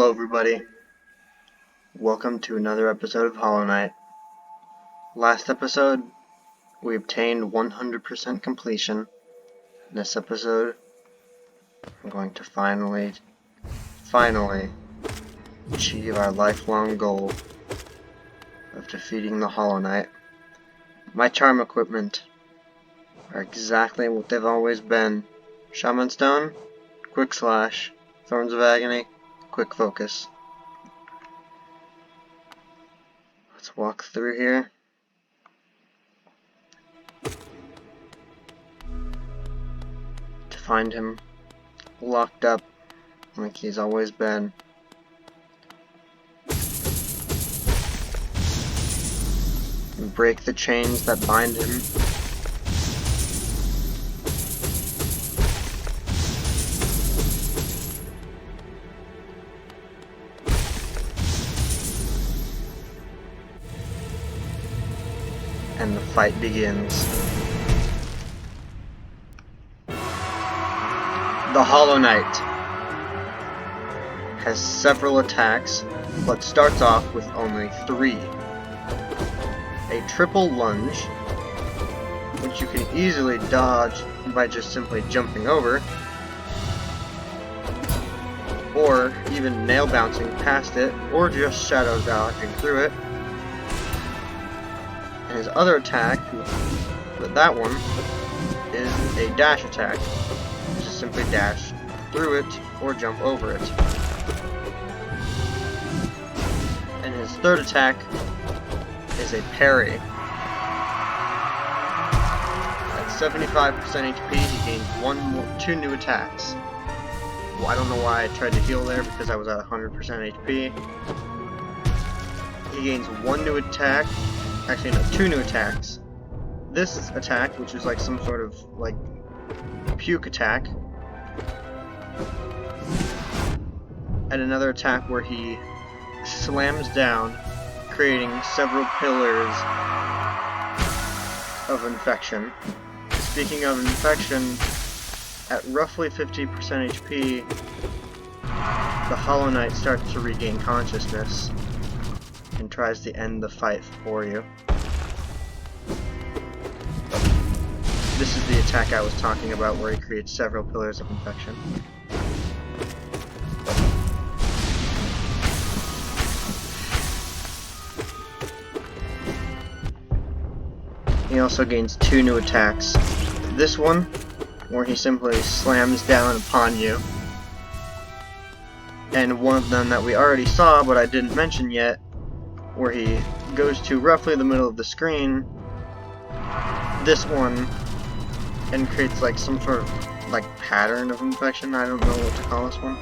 Hello everybody, welcome to another episode of Hollow Knight. Last episode, we obtained 100% completion. In this episode, I'm going to finally achieve our lifelong goal of defeating the Hollow Knight. My charm equipment are exactly what they've always been. Shaman Stone, Quick Slash, Thorns of Agony, Quick Focus. Let's walk through here. To find him locked up like he's always been. And break the chains that bind him. And the fight begins. The Hollow Knight has several attacks, but starts off with only 3. A triple lunge, which you can easily dodge by just simply jumping over, or even nail bouncing past it, or just shadow dodging through it. And his other attack, but that one, is a dash attack. Just simply dash through it or jump over it. And his third attack is a parry. At 75% HP, he gains 2 new attacks. Well, I don't know why I tried to heal there because I was at 100% HP. He gains 1 new attack. Actually, no, 2 new attacks. This attack, which is like some sort of like puke attack, and another attack where he slams down, creating several pillars of infection. Speaking of infection, at roughly 50% HP, the Hollow Knight starts to regain consciousness and tries to end the fight for you. This is the attack I was talking about where he creates several pillars of infection. He also gains 2 new attacks. This one, where he simply slams down upon you, and one of them that we already saw but I didn't mention yet, where he goes to roughly the middle of the screen, this one, and creates like some sort of like pattern of infection. I don't know what to call this one.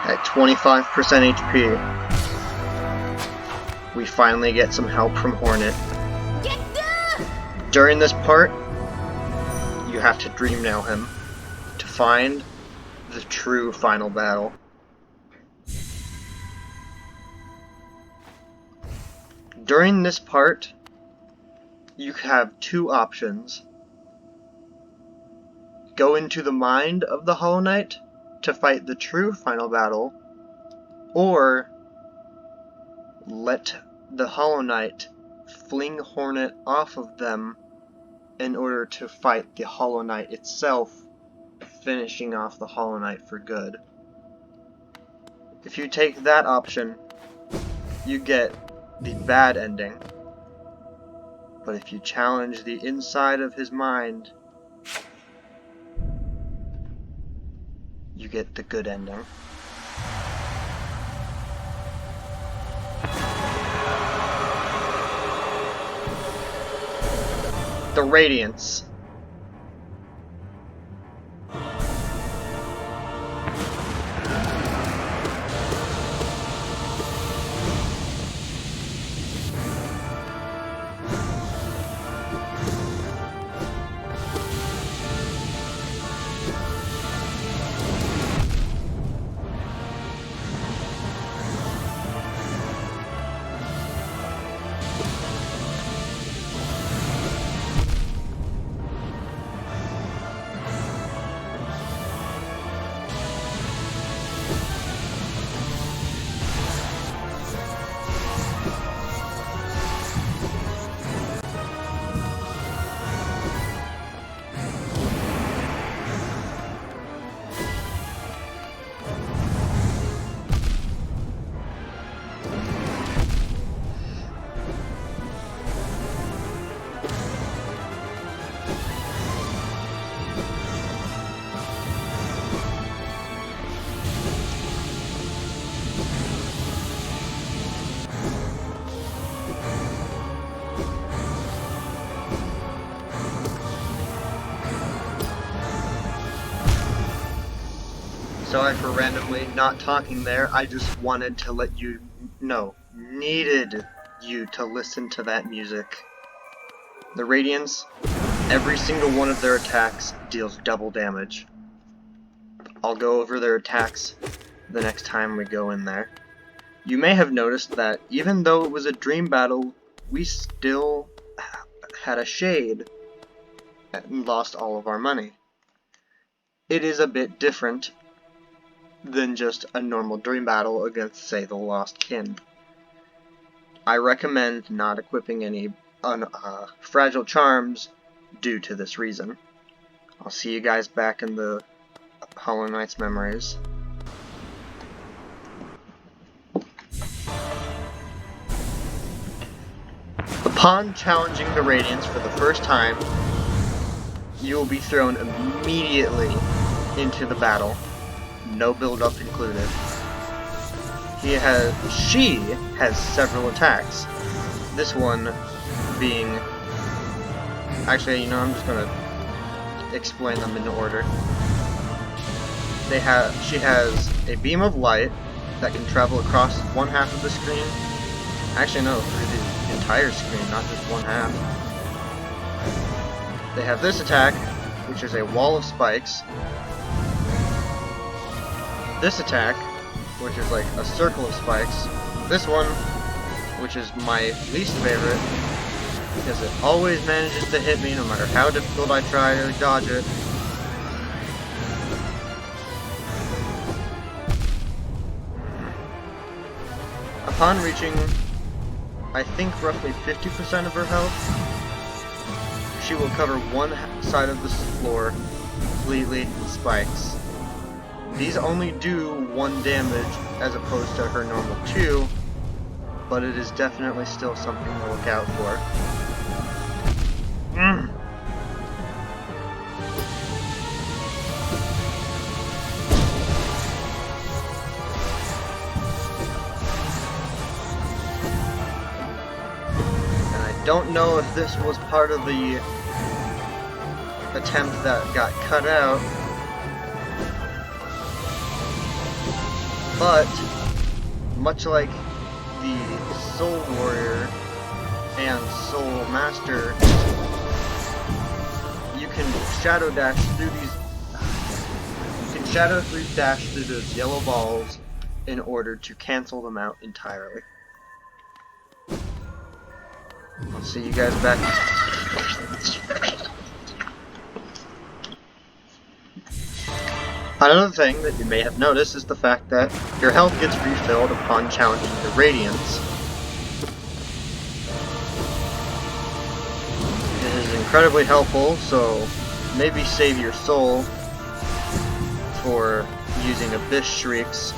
At 25% HP, we finally get some help from Hornet. During this part, you have to dream nail him to find the true final battle. During this part, you have 2 options. Go into the mind of the Hollow Knight to fight the true final battle, or let the Hollow Knight fling Hornet off of them in order to fight the Hollow Knight itself, finishing off the Hollow Knight for good. If you take that option, you get the bad ending. But if you challenge the inside of his mind, you get the good ending. The Radiance. Sorry for randomly not talking there. I just wanted to let you know, needed you to listen to that music. The Radiants, every single one of their attacks deals double damage. I'll go over their attacks the next time we go in there. You may have noticed that even though it was a dream battle, we still had a shade and lost all of our money. It is a bit different than just a normal dream battle against, say, the Lost Kin. I recommend not equipping any fragile charms due to this reason. I'll see you guys back in the Hollow Knight's memories. Upon challenging the Radiants for the first time, you will be thrown immediately into the battle. No build-up included. She has several attacks. This one being... Actually, you know, I'm just gonna explain them in order. She has a beam of light that can travel across one half of the screen. Actually, no, through the entire screen, not just one half. They have this attack, which is a wall of spikes. This attack, which is like a circle of spikes. This one, which is my least favorite, because it always manages to hit me no matter how difficult I try to dodge it. Upon reaching, I think, roughly 50% of her health, she will cover one side of the floor completely with spikes. These only do 1 damage as opposed to her normal 2, but it is definitely still something to look out for. And I don't know if this was part of the attempt that got cut out, but much like the Soul Warrior and Soul Master, you can shadow dash through these. You can shadow dash through those yellow balls in order to cancel them out entirely. I'll see you guys back. Another thing that you may have noticed is the fact that your health gets refilled upon challenging the Radiants. It is incredibly helpful, so maybe save your soul for using Abyss Shrieks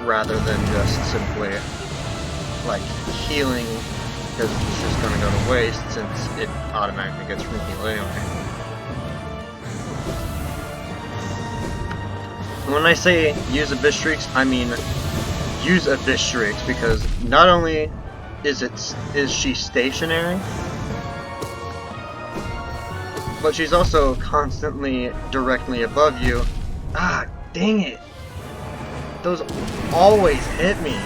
rather than just simply like healing, because it's just going to go to waste since it automatically gets re-healed anyway. When I say use Abyss Shrieks, I mean use Abyss Shrieks, because not only is she stationary, but she's also constantly directly above you. Ah, dang it! Those always hit me.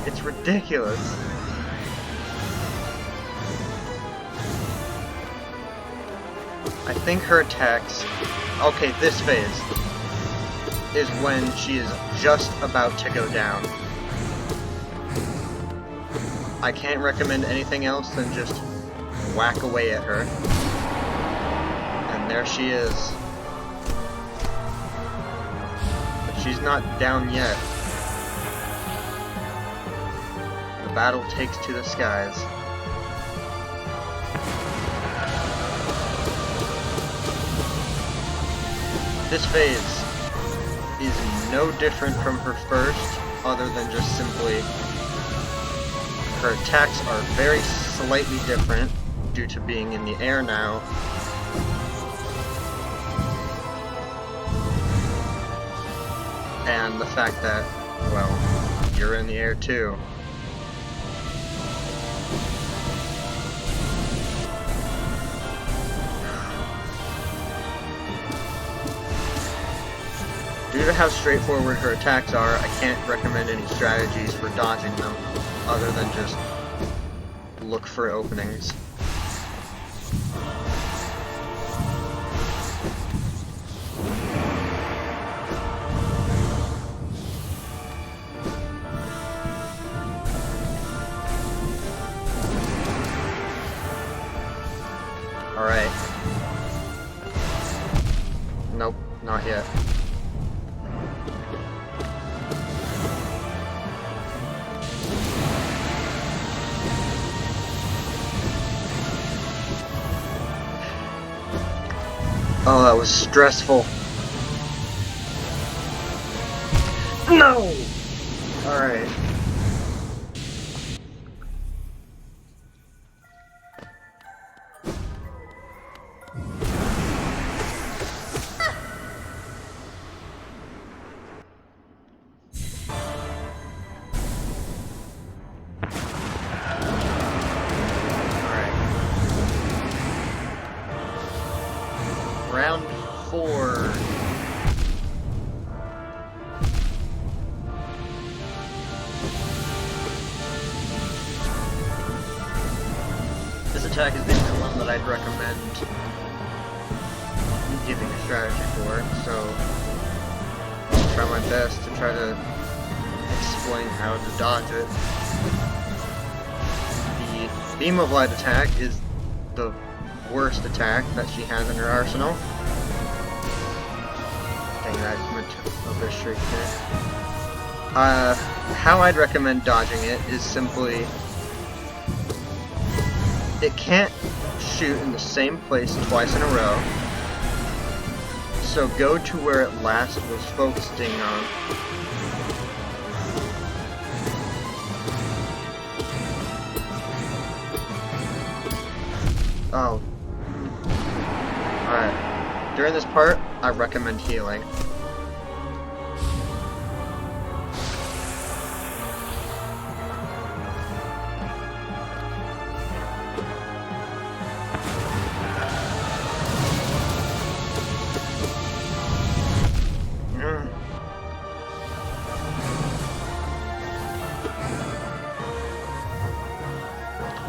It's ridiculous. I think her attacks... Okay, this phase is when she is just about to go down. I can't recommend anything else than just whack away at her. And there she is. But she's not down yet. The battle takes to the skies. This phase is no different from her first, other than just simply her attacks are very slightly different due to being in the air now. And the fact that, well, you're in the air too. Due to how straightforward her attacks are, I can't recommend any strategies for dodging them, other than just look for openings. Alright. Nope, not yet. Oh, that was stressful. No! Alright. Round 4. This attack is the only one that I'd recommend giving a strategy for, so I'll try my best to try to explain how to dodge it. The Beam of Light attack is the worst attack that she has in her arsenal. Dang, I went a bit straight there. How I'd recommend dodging it is simply, it can't shoot in the same place twice in a row, so go to where it last was focusing on. Oh. Alright. During this part, I recommend healing.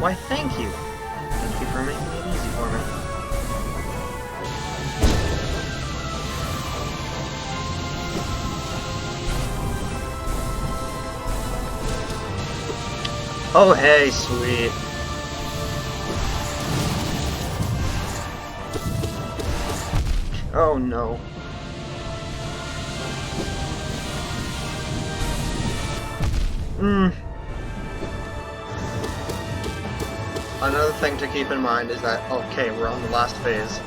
Why, thank you. Thank you for making it easy for me. Oh, hey, sweet. Oh, no. Another thing to keep in mind is that, okay, we're on the last phase.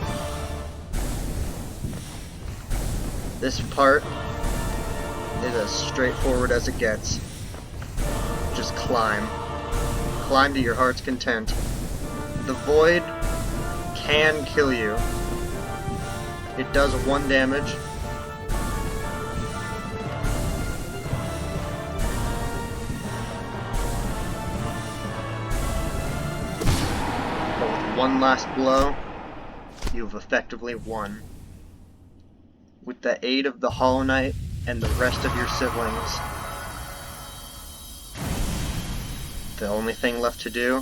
This part is as straightforward as it gets. Just climb. Climb to your heart's content. The Void can kill you. It does 1 damage. But with 1 last blow, you've effectively won. With the aid of the Hollow Knight and the rest of your siblings, the only thing left to do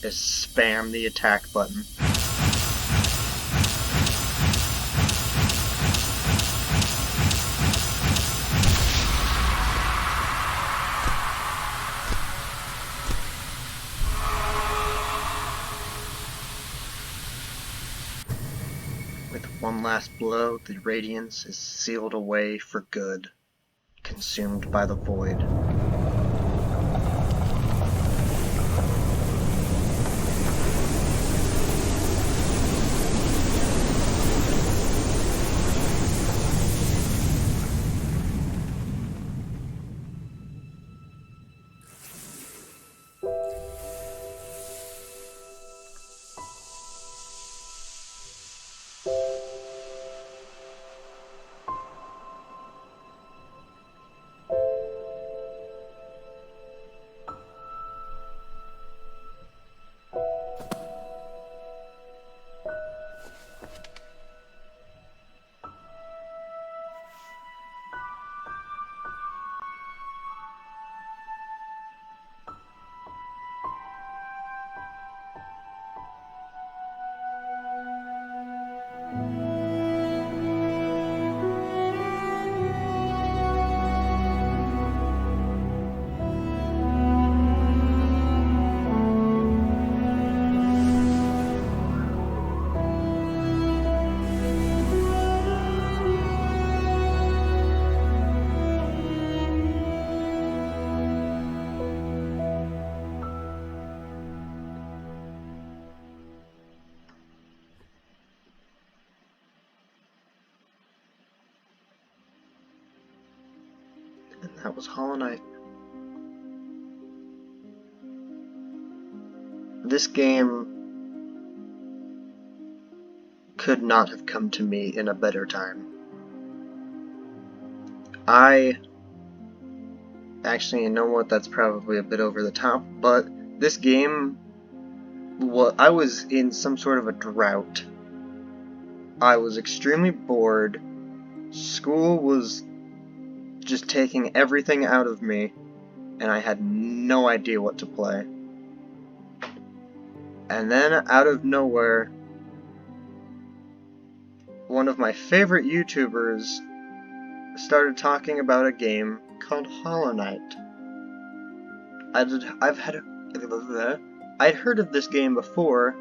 is spam the attack button. With 1 last blow, the Radiance is sealed away for good, consumed by the Void. And that was Hollow Knight. This game could not have come to me in a better time. Actually, you know what, that's probably a bit over the top, but this game, I was in some sort of a drought. I was extremely bored. School was just taking everything out of me, and I had no idea what to play. And then, out of nowhere, one of my favorite YouTubers started talking about a game called Hollow Knight. I'd heard of this game before,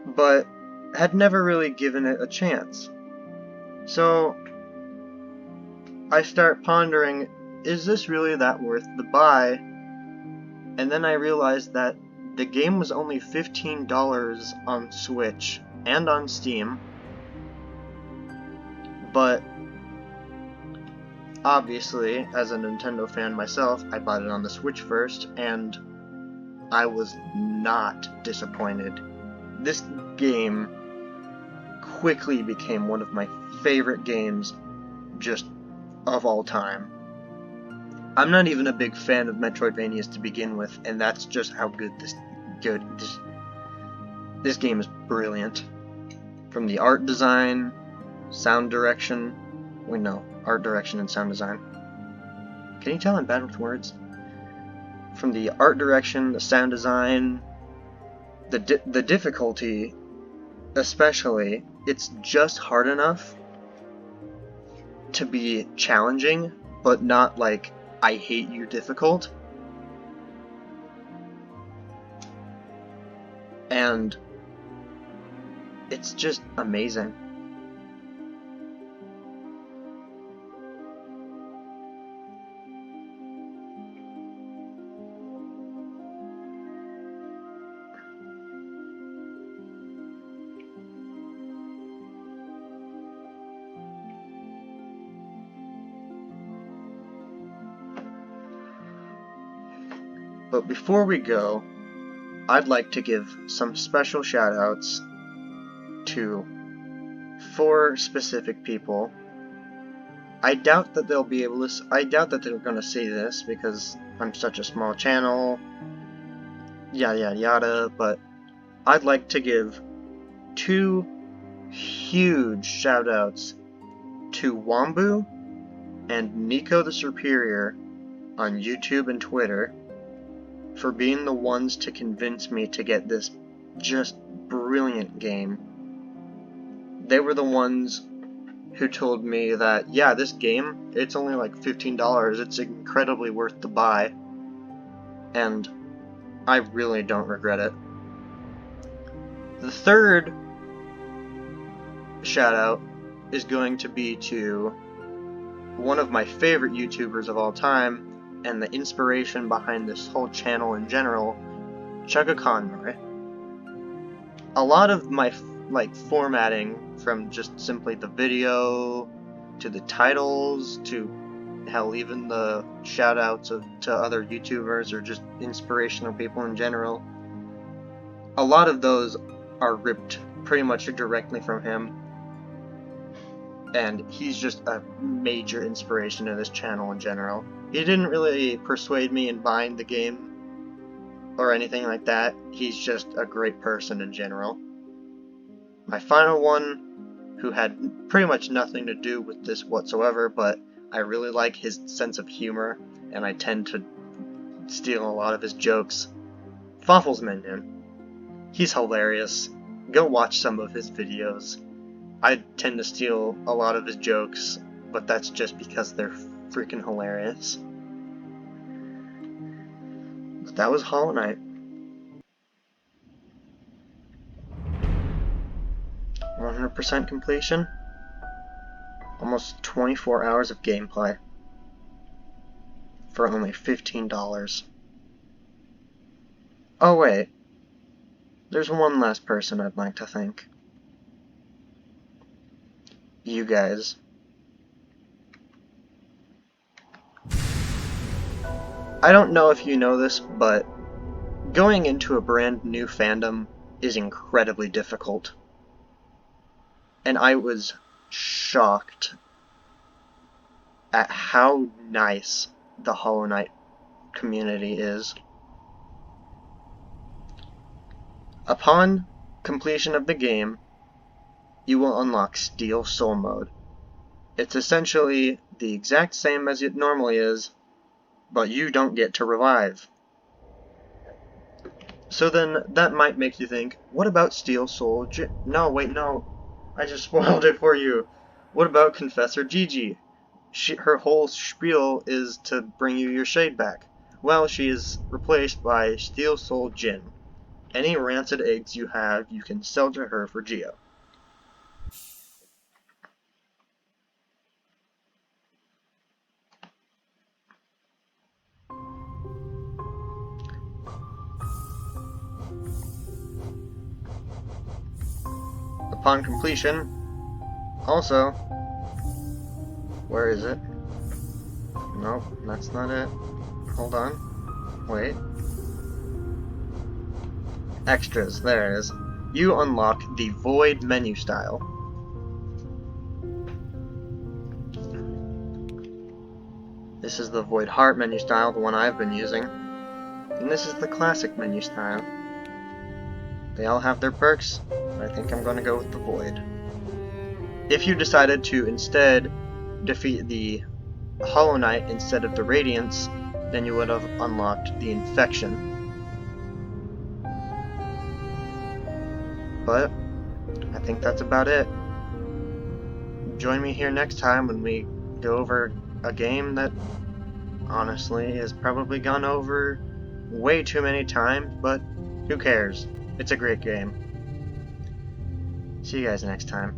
but had never really given it a chance. So I start pondering, is this really that worth the buy? And then I realized that the game was only $15 on Switch and on Steam, but obviously, as a Nintendo fan myself, I bought it on the Switch first, and I was not disappointed. This game quickly became one of my favorite games just of all time. I'm not even a big fan of Metroidvanias to begin with, and that's just how good this game is brilliant. From the art design, sound direction, art direction and sound design. Can you tell I'm bad with words? From the art direction, the sound design, the difficulty, especially, it's just hard enough to be challenging, but not like I hate you difficult. And it's just amazing. But before we go, I'd like to give some special shoutouts to 4 specific people. I doubt that they'll be able to. I doubt that they're gonna see this because I'm such a small channel. Yada yada yada. But I'd like to give 2 huge shoutouts to Wombu and Nico the Superior on YouTube and Twitter for being the ones to convince me to get this just brilliant game. They were the ones who told me that, yeah, this game, it's only like $15, it's incredibly worth the buy, and I really don't regret it. The third shout out is going to be to one of my favorite YouTubers of all time, and the inspiration behind this whole channel in general, Chugga Conroy. A lot of my formatting, from just simply the video to the titles to hell, even the shoutouts to other YouTubers or just inspirational people in general, a lot of those are ripped pretty much directly from him. And he's just a major inspiration to this channel in general. He didn't really persuade me in buying the game or anything like that. He's just a great person in general. My final one, who had pretty much nothing to do with this whatsoever, but I really like his sense of humor, and I tend to steal a lot of his jokes. Fawful's Minion. He's hilarious. Go watch some of his videos. I tend to steal a lot of his jokes, but that's just because they're freaking hilarious. But that was Hollow Knight. 100% completion. Almost 24 hours of gameplay. For only $15. Oh wait. There's one last person I'd like to thank. You guys. I don't know if you know this, but going into a brand new fandom is incredibly difficult. And I was shocked at how nice the Hollow Knight community is. Upon completion of the game, you will unlock Steel Soul mode. It's essentially the exact same as it normally is, but you don't get to revive. So then, that might make you think, what about Steel Soul No, wait, no. I just spoiled it for you. What about Confessor Gigi? Her whole spiel is to bring you your shade back. Well, she is replaced by Steel Soul Jin. Any rancid eggs you have, you can sell to her for Geo. Upon completion, also, where is it? Nope, that's not it. Hold on. Wait. Extras, there it is. You unlock the Void menu style. This is the Void Heart menu style, the one I've been using. And this is the Classic menu style. They all have their perks, but I think I'm going to go with the Void. If you decided to instead defeat the Hollow Knight instead of the Radiance, then you would have unlocked the Infection. But I think that's about it. Join me here next time when we go over a game that honestly has probably gone over way too many times, but who cares? It's a great game. See you guys next time.